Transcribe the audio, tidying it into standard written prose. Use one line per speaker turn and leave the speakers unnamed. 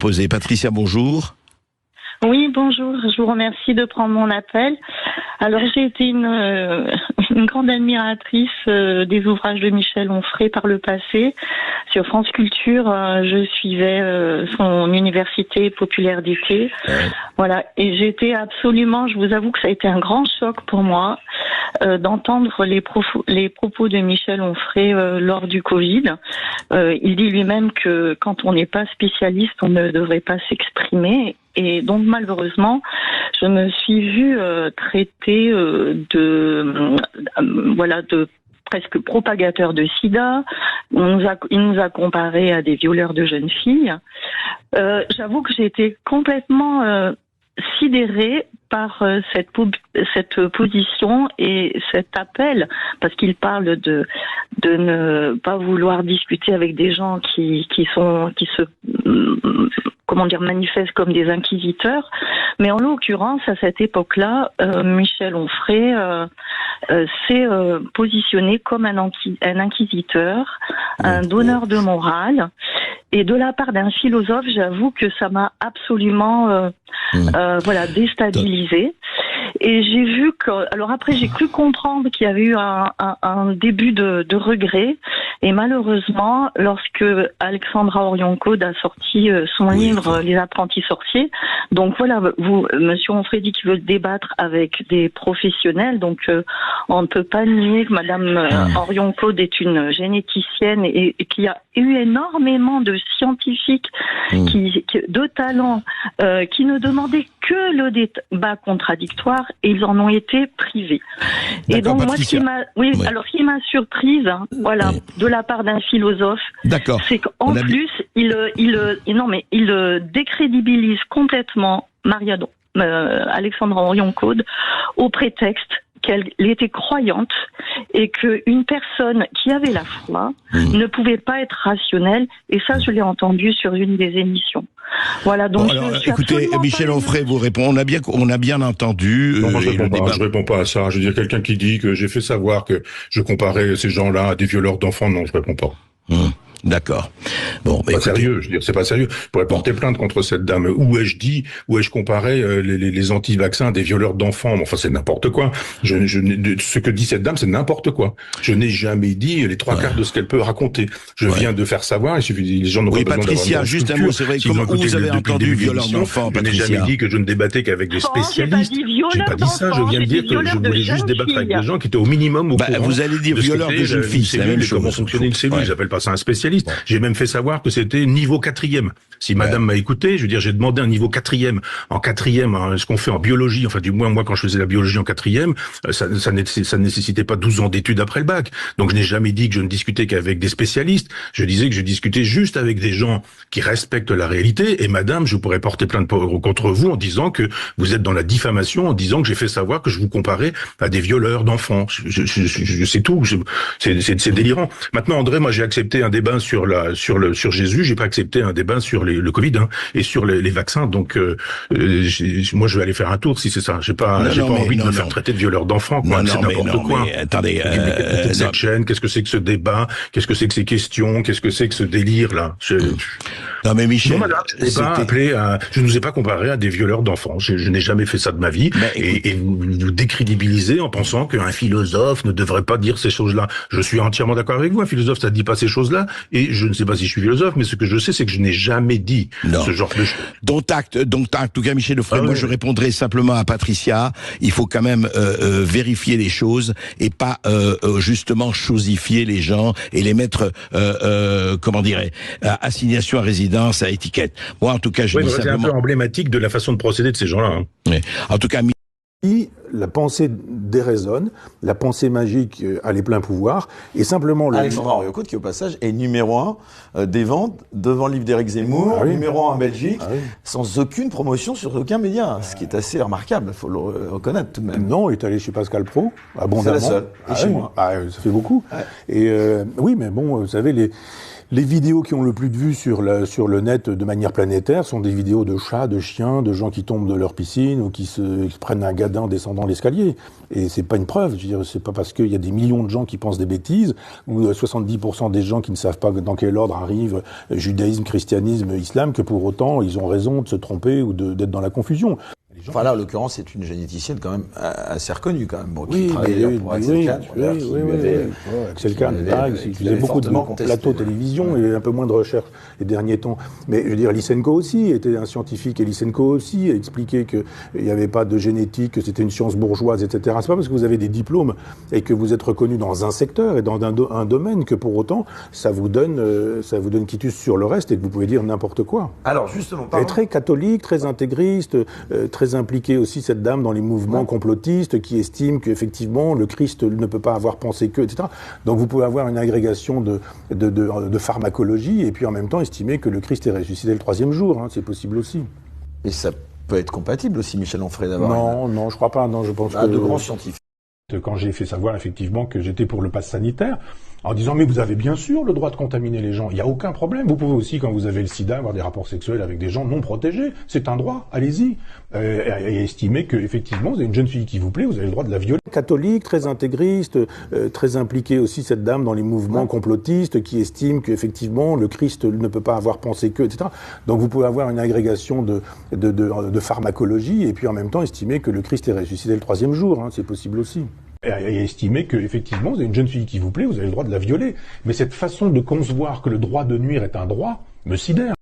poser. Patricia, bonjour.
Oui, bonjour. Je vous remercie de prendre mon appel. Alors, j'ai été une grande admiratrice des ouvrages de Michel Onfray par le passé. Sur France Culture, je suivais son université populaire d'été. Voilà. Et j'étais absolument, je vous avoue que ça a été un grand choc pour moi d'entendre les propos de Michel Onfray lors du Covid. Il dit lui-même que quand on n'est pas spécialiste, on ne devrait pas s'exprimer. Et donc malheureusement, je me suis vue traitée de presque propagateur de sida. Il nous a comparé à des violeurs de jeunes filles. J'avoue que j'ai été complètement sidérée par cette position et cet appel, parce qu'il parle de ne pas vouloir discuter avec des gens qui se manifestent comme des inquisiteurs. Mais en l'occurrence, à cette époque-là, Michel Onfray s'est positionné comme un inquisiteur, un donneur de morale. Et de la part d'un philosophe, j'avoue que ça m'a absolument déstabilisée. Et j'ai vu que, alors après, j'ai cru comprendre qu'il y avait eu un début de regret. Et malheureusement, lorsque Alexandra Orion-Caude a sorti son livre Les apprentis sorciers, donc voilà, Monsieur Onfray dit qu'il veut débattre avec des professionnels. Donc on ne peut pas nier que Madame Orion-Caude est une généticienne et qu'il y a eu énormément de scientifiques de talent qui ne demandaient que le débat contradictoire, et ils en ont été privés. Et donc moi, ce qui m'a surprise, de la part d'un philosophe, c'est qu'en plus il décrédibilise complètement Alexandra Orion-Caude au prétexte qu'elle était croyante et qu'une personne qui avait la foi ne pouvait pas être rationnelle. Et ça, je l'ai entendu sur une des émissions. Voilà, donc
écoutez, Michel Onfray vous répond, on a bien entendu.
Non, moi je réponds pas à ça. Je veux dire, quelqu'un qui dit que j'ai fait savoir que je comparais ces gens-là à des violeurs d'enfants, non, je réponds pas.
D'accord. Bon,
c'est pas sérieux. Je veux dire, c'est pas sérieux. Je pourrais porter plainte contre cette dame. Où ai-je comparé les anti-vaccins à des violeurs d'enfants? Enfin, c'est n'importe quoi. Ce que dit cette dame, c'est n'importe quoi. Je n'ai jamais dit les trois quarts de ce qu'elle peut raconter. Je viens de faire savoir. Il suffit, les gens n'ont pas besoin d'avoir
Patricia, juste un mot, c'est vrai. Comment vous avez entendu violeurs d'enfants, Patricia?
Je n'ai jamais dit que je ne débattais qu'avec des spécialistes. J'ai pas dit ça. Je viens de dire que je voulais juste débattre avec des gens qui étaient au minimum au courant.
Vous allez dire violeurs de jeunes filles, c'est la même chose.
Comment fonctionnait une cellule? J'appelle pas ça un spécialiste. J'ai même fait savoir que c'était niveau 4e. Si madame m'a écouté, je veux dire, j'ai demandé un niveau 4e. En 4e, ce qu'on fait en biologie, enfin du moins moi quand je faisais la biologie en 4e, ça nécessitait pas 12 ans d'études après le bac. Donc je n'ai jamais dit que je ne discutais qu'avec des spécialistes. Je disais que je discutais juste avec des gens qui respectent la réalité. Et madame, je pourrais porter plainte contre vous en disant que vous êtes dans la diffamation, en disant que j'ai fait savoir que je vous comparais à des violeurs d'enfants. Je sais tout. C'est délirant. Maintenant, André, moi j'ai accepté un débat sur Jésus, j'ai pas accepté un débat sur le Covid et sur les vaccins. Donc moi je vais aller faire un tour si c'est ça. J'ai pas envie de me faire traiter de violeur d'enfants. C'est n'importe quoi.
Mais attendez,
cette chaîne, qu'est-ce que c'est que ce débat? Qu'est-ce que c'est que ces questions? Qu'est-ce que c'est que ce délire là?
Non mais Michel,
je ne vous ai pas comparé à des violeurs d'enfants. Je n'ai jamais fait ça de ma vie. Et vous décrédibilisez en pensant qu'un philosophe ne devrait pas dire ces choses-là. Je suis entièrement d'accord avec vous. Un philosophe, ça ne dit pas ces choses-là. Et je ne sais pas si je suis philosophe, mais ce que je sais, c'est que je n'ai jamais dit ce genre de choses.
Donc, en tout cas, Michel Onfray, moi, je répondrai simplement à Patricia. Il faut quand même vérifier les choses et pas justement chosifier les gens et les mettre, assignation à résidence, à étiquette. Moi, en tout cas, je dis simplement...
C'est un peu emblématique de la façon de procéder de ces gens-là.
Oui. En tout cas,
la pensée déraisonne, la pensée magique a les pleins pouvoirs, et simplement...
Alexandra Orion-Caude, qui au passage est numéro 1 des ventes devant le livre d'Éric Zemmour, numéro 1 en Belgique, sans aucune promotion sur aucun média, ce qui est assez remarquable, il faut le reconnaître tout de même.
Non, il est allé chez Pascal Praud, abondamment.
C'est la seule, et chez moi.
Ça fait beaucoup. Et oui, mais bon, vous savez, Les vidéos qui ont le plus de vues sur le net de manière planétaire sont des vidéos de chats, de chiens, de gens qui tombent de leur piscine ou qui se prennent un gadin en descendant l'escalier. Et c'est pas une preuve. Je veux dire, c'est pas parce qu'il y a des millions de gens qui pensent des bêtises ou 70% des gens qui ne savent pas dans quel ordre arrive judaïsme, christianisme, islam que pour autant ils ont raison de se tromper ou d'être dans la confusion.
Enfin là, en l'occurrence, c'est une généticienne quand même assez reconnue quand même. Bon, qui
Oui,
travaille pour Axel Kahn.
Axel Kahn, il faisait beaucoup de plateaux télévision et un peu moins de recherche les derniers temps. Mais je veux dire, Lysenko aussi était un scientifique et Lysenko aussi a expliqué qu'il n'y avait pas de génétique, que c'était une science bourgeoise, etc. C'est pas parce que vous avez des diplômes et que vous êtes reconnu dans un secteur et dans un domaine que pour autant ça vous donne quitus sur le reste et que vous pouvez dire n'importe quoi.
Alors justement,
elle est très catholique, très intégriste, très impliquée aussi cette dame dans les mouvements complotistes qui estiment qu'effectivement le Christ ne peut pas avoir pensé que, etc. Donc vous pouvez avoir une agrégation de pharmacologie et puis en même temps estimer que le Christ est ressuscité le 3e jour, hein, c'est possible aussi.
Et ça peut être compatible aussi, Michel Onfray, d'avoir...
Non, je crois pas, non, je pense que...
de grands scientifiques.
Quand j'ai fait savoir effectivement que j'étais pour le pass sanitaire, en disant mais vous avez bien sûr le droit de contaminer les gens, il n'y a aucun problème. Vous pouvez aussi, quand vous avez le sida, avoir des rapports sexuels avec des gens non protégés, c'est un droit, allez-y. Et estimer que effectivement vous avez une jeune fille qui vous plaît, vous avez le droit de la violer. Catholique, très intégriste, très impliquée aussi cette dame dans les mouvements complotistes qui estiment qu'effectivement le Christ ne peut pas avoir pensé que, etc. Donc vous pouvez avoir une agrégation de pharmacologie et puis en même temps estimer que le Christ est ressuscité le 3e jour, hein, c'est possible aussi. Et estimer que effectivement vous avez une jeune fille qui vous plaît, vous avez le droit de la violer. Mais cette façon de concevoir que le droit de nuire est un droit me sidère.